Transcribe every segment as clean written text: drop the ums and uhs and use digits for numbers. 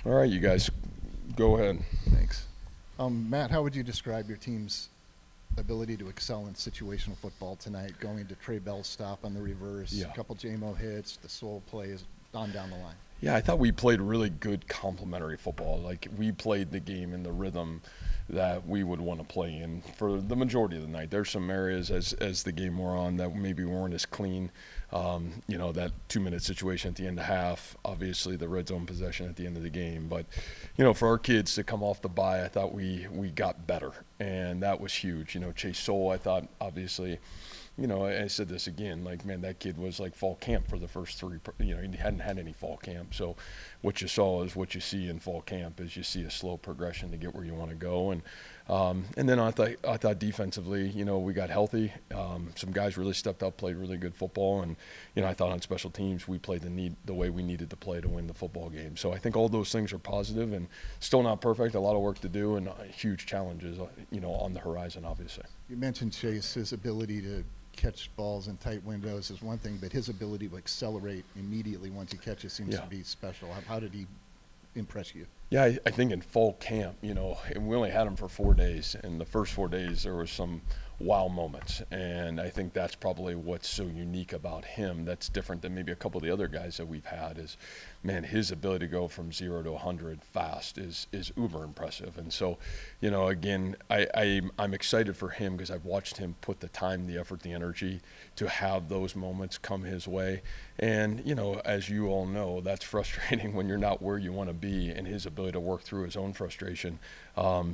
All right, you guys, go ahead. Thanks. Matt, how would you describe your team's ability to excel in situational football tonight, going to Trey Bell's stop on the reverse, Yeah. a couple JMO hits, the soul plays, on down the line? Yeah, I thought we played really good complementary football. Like, we played the game in the rhythm that we would want to play in for the majority of the night. There's some areas as the game wore on that maybe weren't as clean. That 2-minute situation at the end of half, obviously the red zone possession at the end of the game. But, for our kids to come off the bye, I thought we got better, and that was huge. Chase Soul, I thought, obviously, I said this again, like, man, that kid was like fall camp for the first three, he hadn't had any fall camp. So what you saw is what you see in fall camp is you see a slow progression to get where you want to go. And then I thought defensively, we got healthy. Some guys really stepped up, played really good football. And, I thought on special teams, we played the way we needed to play to win the football game. So I think all those things are positive and still not perfect, a lot of work to do and huge challenges, on the horizon, obviously. You mentioned Chase's ability to catch balls in tight windows is one thing, but his ability to accelerate immediately once he catches seems to be special. How did he impress you? Yeah, I think in fall camp, and we only had him for 4 days. And the first 4 days, there was some wow moments. And I think that's probably what's so unique about him. That's different than maybe a couple of the other guys that we've had is, man, his ability to go from 0 to 100 fast is uber impressive. And so, again, I'm excited for him because I've watched him put the time, the effort, the energy to have those moments come his way. And, as you all know, that's frustrating when you're not where you want to be, and his ability to work through his own frustration,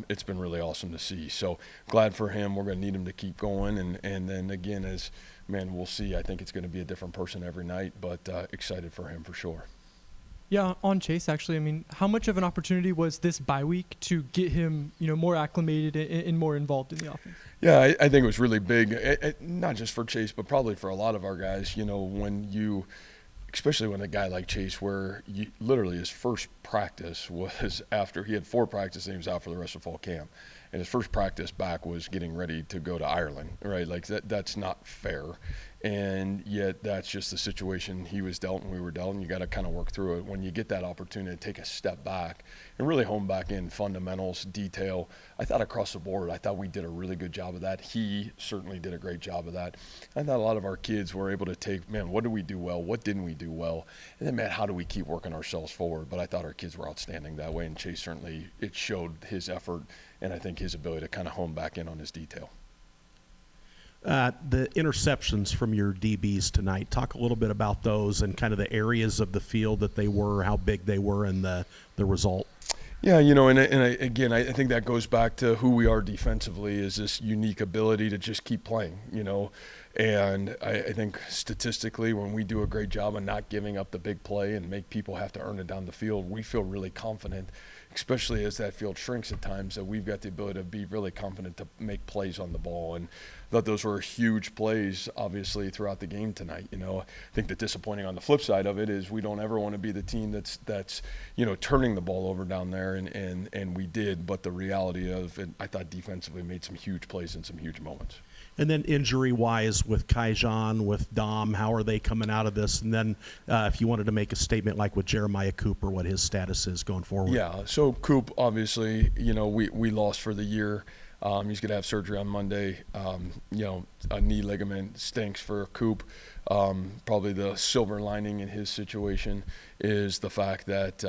it's been really awesome to see. So glad for him. We're going to need him to keep going. And then again, we'll see. I think it's going to be a different person every night, but excited for him for sure. Yeah, on Chase, actually, I mean, how much of an opportunity was this bye week to get him, more acclimated and more involved in the offense? Yeah, I think it was really big, not just for Chase, but probably for a lot of our guys. Especially when a guy like Chase, where literally his first practice was after he had 4 practices and he was out for the rest of fall camp. And his first practice back was getting ready to go to Ireland, right? Like that's not fair. And yet that's just the situation he was dealt and we were dealt, and you got to kind of work through it. When you get that opportunity to take a step back and really hone back in fundamentals, detail, I thought across the board, I thought we did a really good job of that. He certainly did a great job of that. I thought a lot of our kids were able to take, man, what did we do well? What didn't we do well? And then, man, how do we keep working ourselves forward? But I thought our kids were outstanding that way, and Chase certainly, it showed his effort and I think his ability to kind of hone back in on his detail. The interceptions from your DBs tonight, talk a little bit about those and kind of the areas of the field that they were, how big they were, and the result. Yeah, again, I think that goes back to who we are defensively, is this unique ability to just keep playing, And I think statistically, when we do a great job of not giving up the big play and make people have to earn it down the field, we feel really confident, especially as that field shrinks at times, that we've got the ability to be really confident to make plays on the ball. And I thought those were huge plays, obviously, throughout the game tonight. I think the disappointing on the flip side of it is we don't ever want to be the team that's turning the ball over down there, and we did. But the reality of it, I thought defensively made some huge plays in some huge moments. And then injury-wise with Kaijan, with Dom, how are they coming out of this? And then if you wanted to make a statement like with Jeremiah Cooper, what his status is going forward. Yeah, so Coop, obviously, we lost for the year. He's going to have surgery on Monday. A knee ligament stinks for Coop. Probably the silver lining in his situation is the fact that,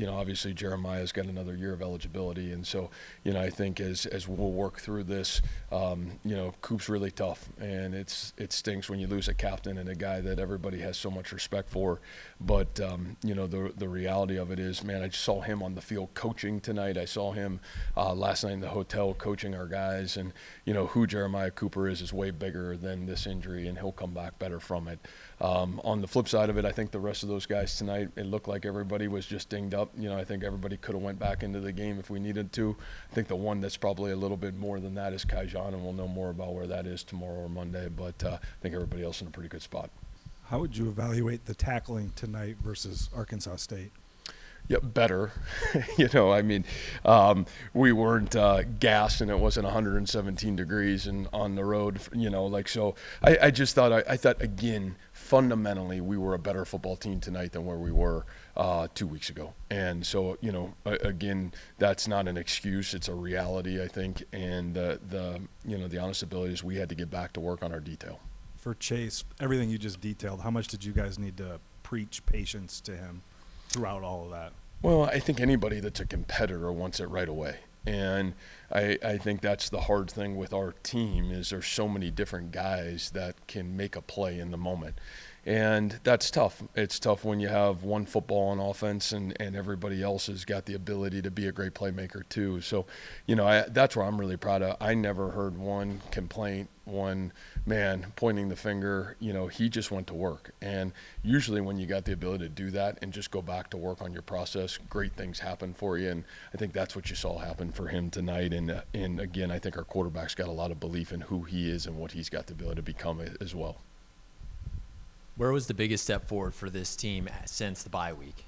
obviously Jeremiah's got another year of eligibility. And so, I think as we'll work through this, Coop's really tough. And it stinks when you lose a captain and a guy that everybody has so much respect for. But, the reality of it is, man, I just saw him on the field coaching tonight. I saw him last night in the hotel coaching our guys. And, who Jeremiah Cooper is way bigger than this injury, and he'll come back better from it. On the flip side of it, I think the rest of those guys tonight, it looked like everybody was just dinged up. I think everybody could have went back into the game if we needed to. I think the one that's probably a little bit more than that is Kaijan, and we'll know more about where that is tomorrow or Monday. But I think everybody else in a pretty good spot. How would you evaluate the tackling tonight versus Arkansas State? Yeah, better. I mean, we weren't gassed and it wasn't 117 degrees and on the road, so I just thought, I thought, again, fundamentally, we were a better football team tonight than where we were 2 weeks ago. And so, again, that's not an excuse. It's a reality, I think. And the honest ability is we had to get back to work on our detail. For Chase, everything you just detailed, how much did you guys need to preach patience to him throughout all of that? Well, I think anybody that's a competitor wants it right away. And I think that's the hard thing with our team is there's so many different guys that can make a play in the moment. And that's tough. It's tough when you have one football on offense and everybody else has got the ability to be a great playmaker too. So, that's where I'm really proud of. I never heard one complaint, one man pointing the finger. He just went to work. And usually when you got the ability to do that and just go back to work on your process, great things happen for you. And I think that's what you saw happen for him tonight. And again, I think our quarterback's got a lot of belief in who he is and what he's got the ability to become as well. Where was the biggest step forward for this team since the bye week?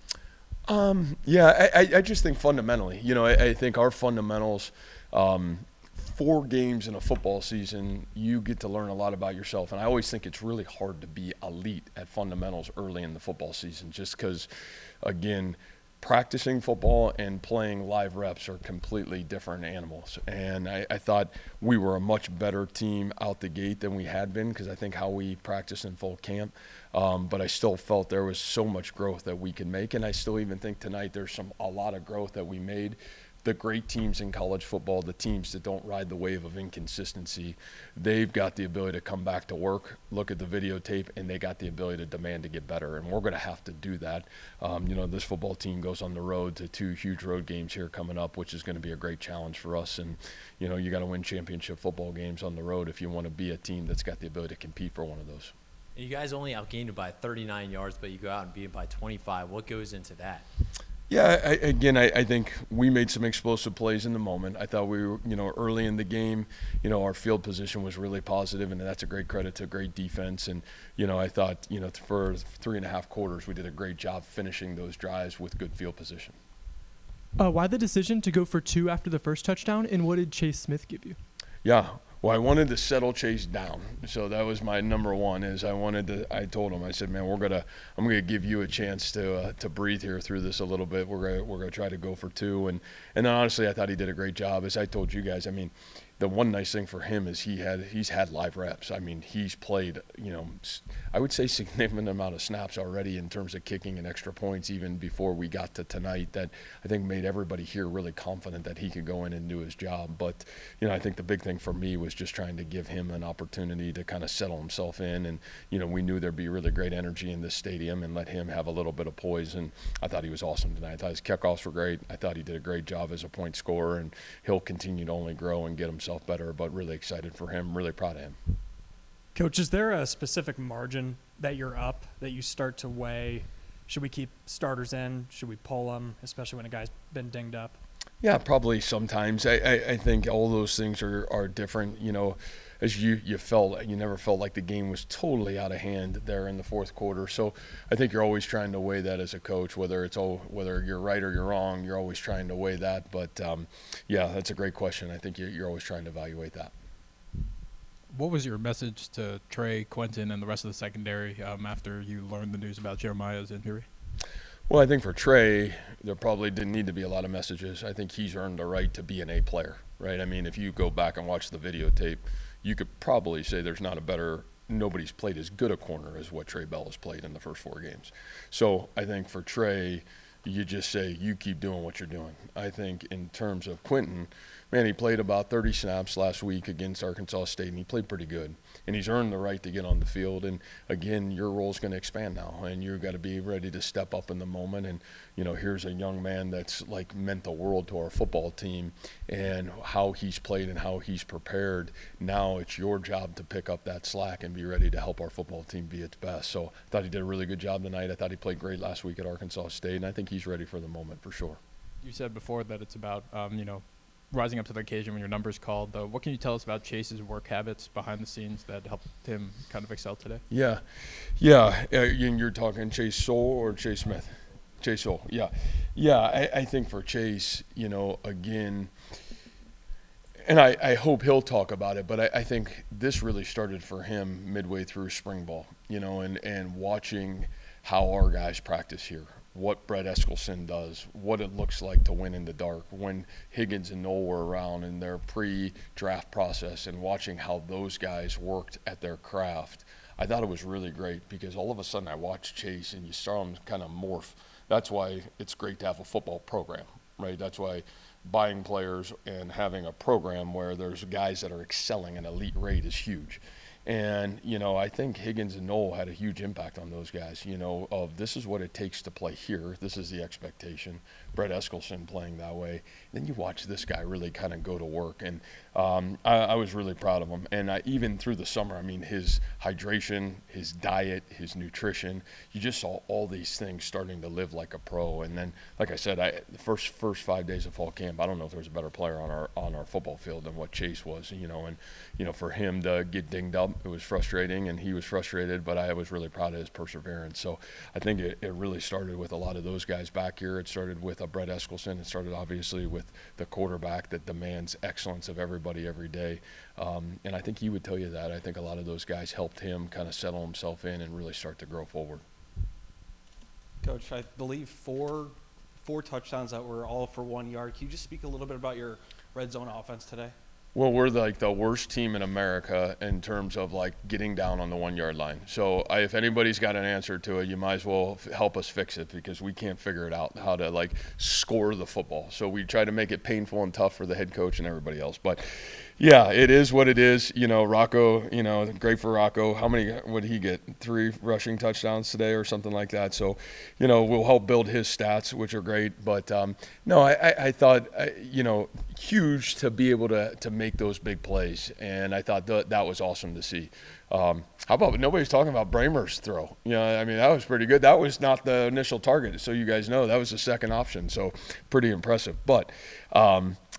I just think fundamentally, I think our fundamentals, 4 games in a football season, you get to learn a lot about yourself. And I always think it's really hard to be elite at fundamentals early in the football season just because, again, practicing football and playing live reps are completely different animals. And I thought we were a much better team out the gate than we had been because I think how we practiced in full camp. But I still felt there was so much growth that we could make. And I still even think tonight there's a lot of growth that we made. The great teams in college football, the teams that don't ride the wave of inconsistency, they've got the ability to come back to work, look at the videotape, and they got the ability to demand to get better. And we're going to have to do that. This football team goes on the road to 2 huge road games here coming up, which is going to be a great challenge for us. And, you got to win championship football games on the road if you want to be a team that's got the ability to compete for one of those. And you guys only outgained it by 39 yards, but you go out and beat it by 25. What goes into that? Yeah, I think we made some explosive plays in the moment. I thought we were, early in the game, our field position was really positive, and that's a great credit to great defense. And, I thought, for 3.5 quarters, we did a great job finishing those drives with good field position. Why the decision to go for 2 after the first touchdown, and what did Chase Smith give you? Yeah. Well, I wanted to settle Chase down. So that was my number one is I told him, I said, man, I'm going to give you a chance to breathe here through this a little bit. We're going to try to go for 2. And then honestly, I thought he did a great job. As I told you guys, I mean, the one nice thing for him is he's had live reps. I mean, he's played, I would say significant amount of snaps already in terms of kicking and extra points even before we got to tonight that I think made everybody here really confident that he could go in and do his job. But, I think the big thing for me was just trying to give him an opportunity to kind of settle himself in. And, we knew there'd be really great energy in this stadium and let him have a little bit of poise. And I thought he was awesome tonight. I thought his kickoffs were great. I thought he did a great job as a point scorer, and he'll continue to only grow and get himself better, but really excited for him, really proud of him. Coach, is there a specific margin that you're up that you start to weigh? Should we keep starters in? Should we pull them, especially when a guy's been dinged up? Yeah, probably sometimes. I think all those things are different. As you never felt like the game was totally out of hand there in the fourth quarter. So I think you're always trying to weigh that as a coach, whether you're right or you're wrong, you're always trying to weigh that. But yeah, that's a great question. I think you're always trying to evaluate that. What was your message to Trey, Quentin, and the rest of the secondary after you learned the news about Jeremiah's injury? Well, I think for Trey, there probably didn't need to be a lot of messages. I think he's earned the right to be an A player, right? I mean, if you go back and watch the videotape, you could probably say nobody's played as good a corner as what Trey Bell has played in the first 4 games. So I think for Trey, you just say, you keep doing what you're doing. I think in terms of Quentin, man, he played about 30 snaps last week against Arkansas State, and he played pretty good. And he's earned the right to get on the field. And, again, your role's going to expand now, and you've got to be ready to step up in the moment. And, here's a young man that's, meant the world to our football team and how he's played and how he's prepared. Now it's your job to pick up that slack and be ready to help our football team be its best. So I thought he did a really good job tonight. I thought he played great last week at Arkansas State, and I think he's ready for the moment for sure. You said before that it's about, rising up to the occasion when your number's called. What can you tell us about Chase's work habits behind the scenes that helped him kind of excel today? Yeah. And you're talking Chase Soul or Chase Smith? Chase Hole, yeah. Yeah, I think for Chase, again, and I hope he'll talk about it, but I think this really started for him midway through spring ball, and watching how our guys practice here, what Brett Eskelson does, what it looks like to win in the dark, when Higgins and Noel were around in their pre-draft process, and watching how those guys worked at their craft. I thought it was really great because all of a sudden I watched Chase and you saw him kind of morph. That's why it's great to have a football program, right? That's why buying players and having a program where there's guys that are excelling at elite rate is huge. And, I think Higgins and Noel had a huge impact on those guys, of this is what it takes to play here. This is the expectation. Brett Eskelson playing that way. Then you watch this guy really kind of go to work. And I was really proud of him. And even through the summer, his hydration, his diet, his nutrition, you just saw all these things starting to live like a pro. And then, like I said, the first 5 days of fall camp, I don't know if there was a better player on our football field than what Chase was, and for him to get dinged up, it was frustrating, and he was frustrated, but I was really proud of his perseverance. So I think it really started with a lot of those guys back here. It started with Brett Eskelson. It started obviously with the quarterback that demands excellence of everybody every day. And I think he would tell you that. I think a lot of those guys helped him kind of settle himself in and really start to grow forward. Coach, I believe four touchdowns that were all for 1 yard. Can you just speak a little bit about your red zone offense today? Well, we're like the worst team in America in terms of like getting down on the 1 yard line. So if anybody's got an answer to it, you might as well help us fix it because we can't figure it out how to like score the football. So we try to make it painful and tough for the head coach and everybody else. But yeah, it is what it is. Rocco, great for Rocco. How many would he get? 3 rushing touchdowns today or something like that. So, we'll help build his stats, which are great. But no, I thought, huge to be able to make those big plays. And I thought that was awesome to see. How about nobody's talking about Bramer's throw? That was pretty good. That was not the initial target. So you guys know that was the second option. So pretty impressive. But,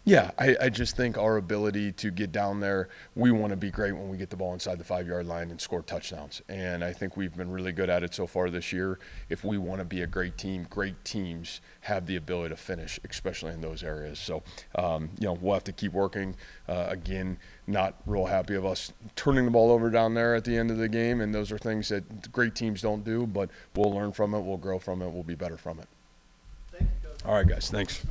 yeah, I just think our ability to get down there, we want to be great when we get the ball inside the 5 yard line and score touchdowns. And I think we've been really good at it so far this year. If we want to be a great team, great teams have the ability to finish, especially in those areas. So, we'll have to keep working. Again, not real happy of us turning the ball over down there at the end of the game. And those are things that great teams don't do, but we'll learn from it. We'll grow from it. We'll be better from it. Thank you, Coach. All right, guys. Thanks.